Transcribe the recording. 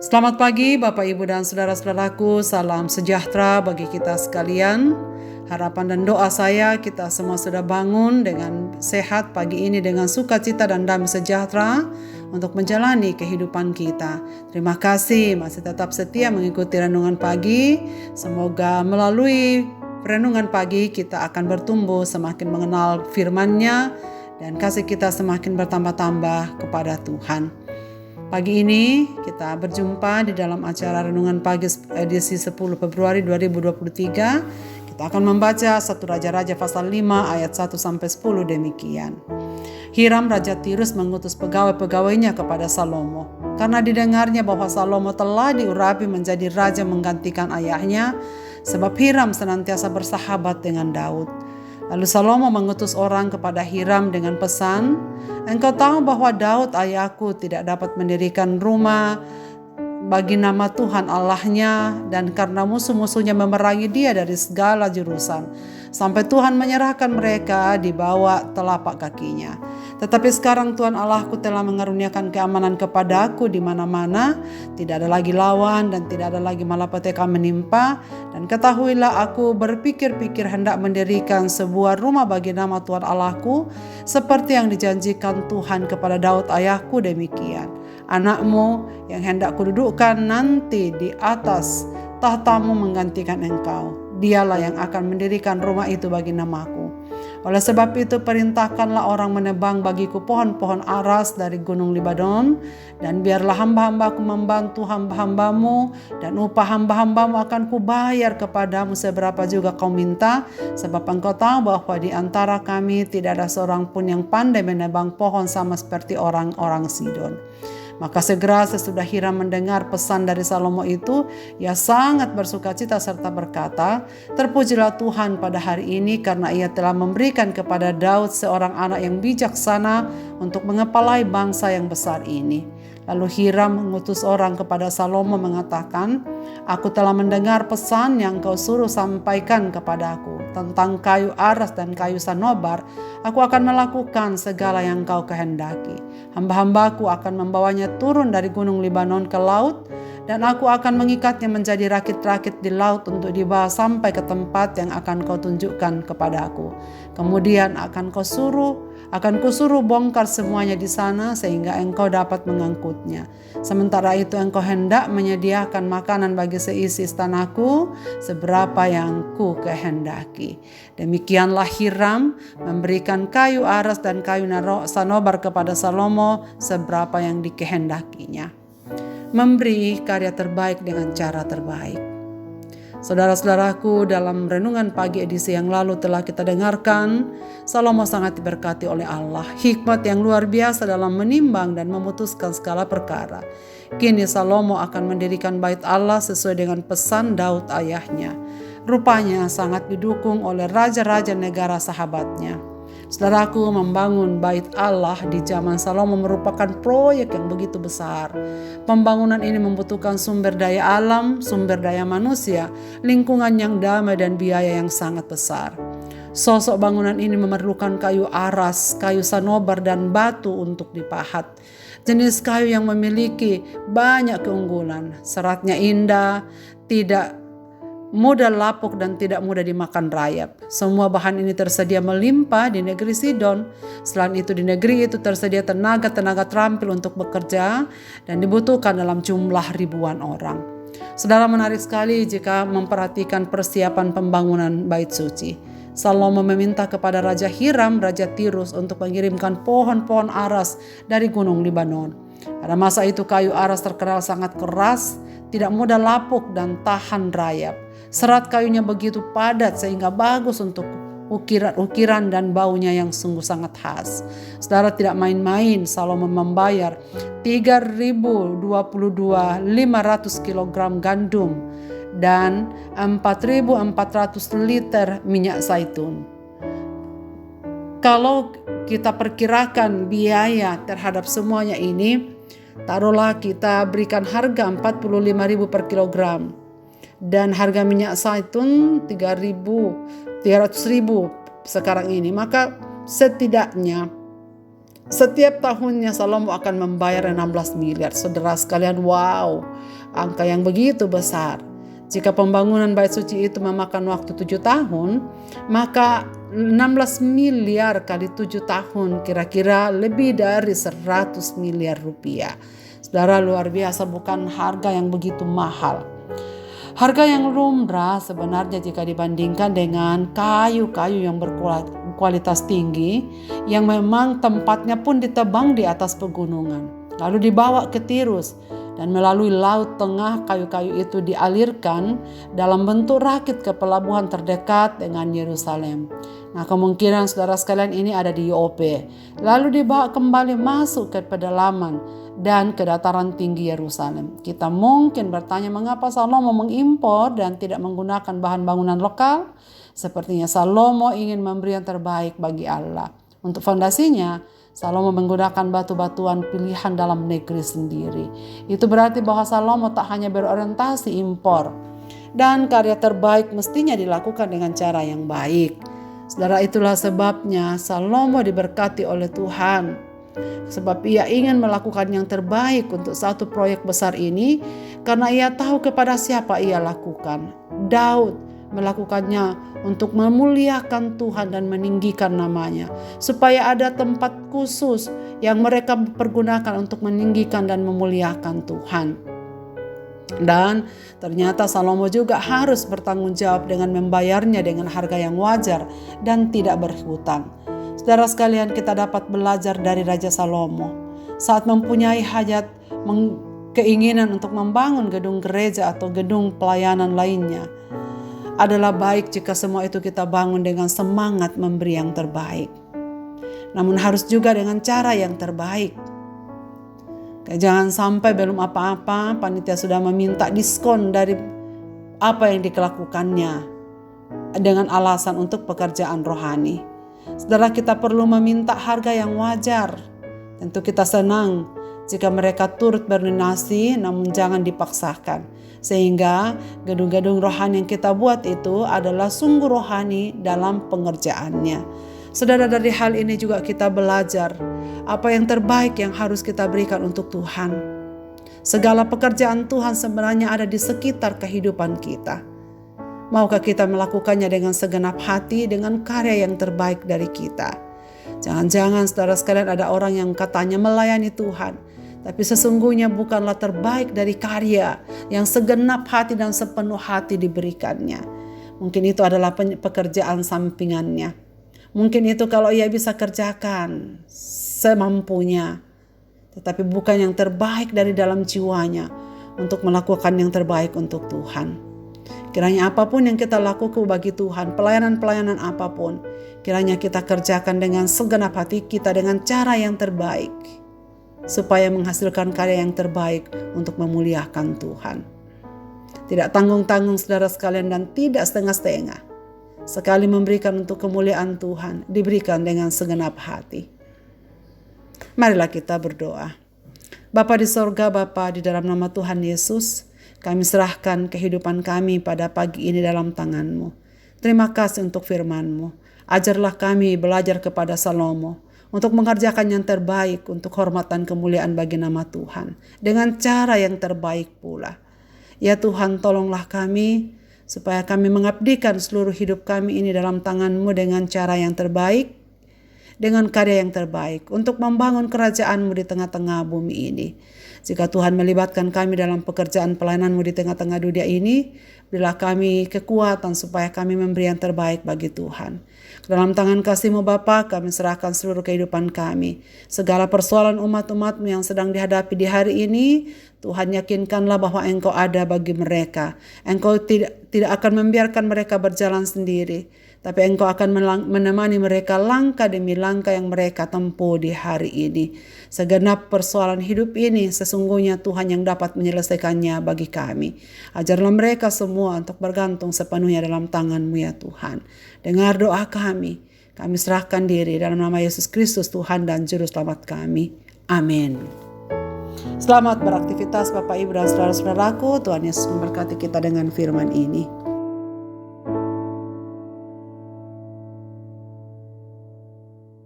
Selamat pagi Bapak Ibu dan saudara-saudaraku, salam sejahtera bagi kita sekalian. Harapan dan doa saya kita semua sudah bangun dengan sehat pagi ini dengan sukacita dan damai sejahtera untuk menjalani kehidupan kita. Terima kasih masih tetap setia mengikuti renungan pagi. Semoga melalui renungan pagi kita akan bertumbuh semakin mengenal firman-Nya dan kasih kita semakin bertambah-tambah kepada Tuhan. Pagi ini kita berjumpa di dalam acara Renungan Pagi edisi 10 Februari 2023. Kita akan membaca 1 Raja-Raja pasal 5 ayat 1-10 demikian. Hiram Raja Tirus mengutus pegawai-pegawainya kepada Salomo. Karena didengarnya bahwa Salomo telah diurapi menjadi raja menggantikan ayahnya, sebab Hiram senantiasa bersahabat dengan Daud. Lalu Salomo mengutus orang kepada Hiram dengan pesan, "Engkau tahu bahwa Daud ayahku tidak dapat mendirikan rumah bagi nama Tuhan Allahnya, dan karena musuh-musuhnya memerangi dia dari segala jurusan, sampai Tuhan menyerahkan mereka di bawah telapak kakinya. Tetapi sekarang Tuhan Allahku telah mengaruniakan keamanan kepadaku di mana-mana, tidak ada lagi lawan dan tidak ada lagi malapetaka menimpa. Dan ketahuilah aku berpikir-pikir hendak mendirikan sebuah rumah bagi nama Tuhan Allahku, seperti yang dijanjikan Tuhan kepada Daud ayahku demikian. Anakmu yang hendak kududukkan nanti di atas tahtamu menggantikan engkau. Dialah yang akan mendirikan rumah itu bagi namaku. Oleh sebab itu perintahkanlah orang menebang bagiku pohon-pohon aras dari gunung Libanon, dan biarlah hamba-hambaku membantu hamba-hambamu, dan upah hamba-hambamu akan kubayar kepadamu seberapa juga kau minta, sebab engkau tahu bahwa di antara kami tidak ada seorang pun yang pandai menebang pohon sama seperti orang-orang Sidon." Maka segera sesudah Hiram mendengar pesan dari Salomo itu, ia sangat bersukacita serta berkata, "Terpujilah Tuhan pada hari ini karena ia telah memberikan kepada Daud seorang anak yang bijaksana untuk mengepalai bangsa yang besar ini." Lalu Hiram mengutus orang kepada Salomo mengatakan, "Aku telah mendengar pesan yang kau suruh sampaikan kepadaku tentang kayu aras dan kayu sanobar. Aku akan melakukan segala yang kau kehendaki. Hamba-hambaku akan membawanya turun dari gunung Libanon ke laut, dan aku akan mengikatnya menjadi rakit-rakit di laut untuk dibawa sampai ke tempat yang akan kau tunjukkan kepadaku. Kemudian akan kusuruh bongkar semuanya di sana sehingga engkau dapat mengangkutnya. Sementara itu engkau hendak menyediakan makanan bagi seisi istanaku seberapa yang ku kehendaki." Demikianlah Hiram memberikan kayu aras dan kayu sanobar kepada Salomo seberapa yang dikehendakinya. Memberi karya terbaik dengan cara terbaik. Saudara-saudaraku, dalam renungan pagi edisi yang lalu telah kita dengarkan, Salomo sangat diberkati oleh Allah. Hikmat yang luar biasa dalam menimbang dan memutuskan segala perkara. Kini Salomo akan mendirikan bait Allah sesuai dengan pesan Daud ayahnya. Rupanya sangat didukung oleh raja-raja negara sahabatnya. Saudaraku, membangun bait Allah di zaman Salomo merupakan proyek yang begitu besar. Pembangunan ini membutuhkan sumber daya alam, sumber daya manusia, lingkungan yang damai dan biaya yang sangat besar. Sosok bangunan ini memerlukan kayu aras, kayu sanobar dan batu untuk dipahat. Jenis kayu yang memiliki banyak keunggulan, seratnya indah, tidak mudah lapuk dan tidak mudah dimakan rayap. Semua bahan ini tersedia melimpah di negeri Sidon. Selain itu di negeri itu tersedia tenaga-tenaga terampil untuk bekerja dan dibutuhkan dalam jumlah ribuan orang. Saudara, menarik sekali jika memperhatikan persiapan pembangunan bait suci. Salomo meminta kepada Raja Hiram, Raja Tirus untuk mengirimkan pohon-pohon aras dari gunung Libanon. Pada masa itu kayu aras terkenal sangat keras, tidak mudah lapuk dan tahan rayap. Serat kayunya begitu padat sehingga bagus untuk ukiran-ukiran dan baunya yang sungguh sangat khas. Saudara, tidak main-main Salomo membayar 3.022.500 kg gandum dan 4.400 liter minyak zaitun. Kalau kita perkirakan biaya terhadap semuanya ini, taruhlah kita berikan harga 45.000 per kilogram. Dan harga minyak zaitun 300.000 sekarang ini. Maka setidaknya Setiap tahunnya Salomo akan membayar 16 miliar. Saudara sekalian, wow, angka yang begitu besar. Jika pembangunan bait suci itu memakan waktu 7 tahun, maka 16 miliar kali 7 tahun kira-kira lebih dari 100 miliar rupiah. Saudara, luar biasa, bukan harga yang begitu mahal. Harga yang lumrah sebenarnya jika dibandingkan dengan kayu-kayu yang berkualitas tinggi yang memang tempatnya pun ditebang di atas pegunungan, lalu dibawa ke Tirus dan melalui laut tengah. Kayu-kayu itu dialirkan dalam bentuk rakit ke pelabuhan terdekat dengan Yerusalem. Nah, kemungkinan saudara sekalian ini ada di Yope, lalu dibawa kembali masuk ke pedalaman dan ke dataran tinggi Yerusalem. Kita mungkin bertanya, mengapa Salomo mengimpor dan tidak menggunakan bahan bangunan lokal? Sepertinya Salomo ingin memberi yang terbaik bagi Allah. Untuk fondasinya, Salomo menggunakan batu-batuan pilihan dalam negeri sendiri. Itu berarti bahwa Salomo tak hanya berorientasi impor, dan karya terbaik mestinya dilakukan dengan cara yang baik. Saudara, itulah sebabnya Salomo diberkati oleh Tuhan. Sebab ia ingin melakukan yang terbaik untuk satu proyek besar ini, karena ia tahu kepada siapa ia lakukan. Daud melakukannya untuk memuliakan Tuhan dan meninggikan namanya, supaya ada tempat khusus yang mereka pergunakan untuk meninggikan dan memuliakan Tuhan. Dan ternyata Salomo juga harus bertanggung jawab dengan membayarnya dengan harga yang wajar dan tidak berhutang. Saudara sekalian, kita dapat belajar dari Raja Salomo saat mempunyai hajat, keinginan untuk membangun gedung gereja atau gedung pelayanan lainnya. Adalah baik jika semua itu kita bangun dengan semangat memberi yang terbaik. Namun harus juga dengan cara yang terbaik. Jangan sampai belum apa-apa panitia sudah meminta diskon dari apa yang dilakukannya dengan alasan untuk pekerjaan rohani. Saudara, kita perlu meminta harga yang wajar. Tentu kita senang jika mereka turut berdonasi, namun jangan dipaksakan. Sehingga gedung-gedung rohani yang kita buat itu adalah sungguh rohani dalam pengerjaannya. Saudara, dari hal ini juga kita belajar apa yang terbaik yang harus kita berikan untuk Tuhan. Segala pekerjaan Tuhan sebenarnya ada di sekitar kehidupan kita. Maukah kita melakukannya dengan segenap hati, dengan karya yang terbaik dari kita? Jangan-jangan saudara sekalian ada orang yang katanya melayani Tuhan, tapi sesungguhnya bukanlah terbaik dari karya yang segenap hati dan sepenuh hati diberikannya. Mungkin itu adalah pekerjaan sampingannya. Mungkin itu kalau ia bisa kerjakan semampunya, tetapi bukan yang terbaik dari dalam jiwanya untuk melakukan yang terbaik untuk Tuhan. Kiranya apapun yang kita lakukan bagi Tuhan, pelayanan-pelayanan apapun, kiranya kita kerjakan dengan segenap hati kita dengan cara yang terbaik, supaya menghasilkan karya yang terbaik untuk memuliakan Tuhan. Tidak tanggung-tanggung saudara sekalian dan tidak setengah-setengah. Sekali memberikan untuk kemuliaan Tuhan, diberikan dengan segenap hati. Marilah kita berdoa. Bapa di sorga, Bapa, di dalam nama Tuhan Yesus, kami serahkan kehidupan kami pada pagi ini dalam tangan-Mu. Terima kasih untuk firman-Mu. Ajarlah kami belajar kepada Salomo untuk mengerjakan yang terbaik untuk hormat dan kemuliaan bagi nama Tuhan, dengan cara yang terbaik pula. Ya Tuhan, tolonglah kami supaya kami mengabdikan seluruh hidup kami ini dalam tangan-Mu dengan cara yang terbaik, dengan karya yang terbaik untuk membangun kerajaan-Mu di tengah-tengah bumi ini. Jika Tuhan melibatkan kami dalam pekerjaan pelayanan-Mu di tengah-tengah dunia ini, berilah kami kekuatan supaya kami memberi yang terbaik bagi Tuhan. Dalam tangan kasih-Mu Bapa, kami serahkan seluruh kehidupan kami. Segala persoalan umat-umat-Mu yang sedang dihadapi di hari ini, Tuhan yakinkanlah bahwa Engkau ada bagi mereka. Engkau tidak akan membiarkan mereka berjalan sendiri, tapi Engkau akan menemani mereka langkah demi langkah yang mereka tempuh di hari ini. Segenap persoalan hidup ini sesungguhnya Tuhan yang dapat menyelesaikannya bagi kami. Ajarlah mereka semua untuk bergantung sepenuhnya dalam tangan-Mu ya Tuhan. Dengar doa kami serahkan diri dalam nama Yesus Kristus Tuhan dan Juru Selamat kami. Amin. Selamat beraktivitas Bapak Ibu dan saudara-saudaraku. Tuhan Yesus memberkati kita dengan firman ini.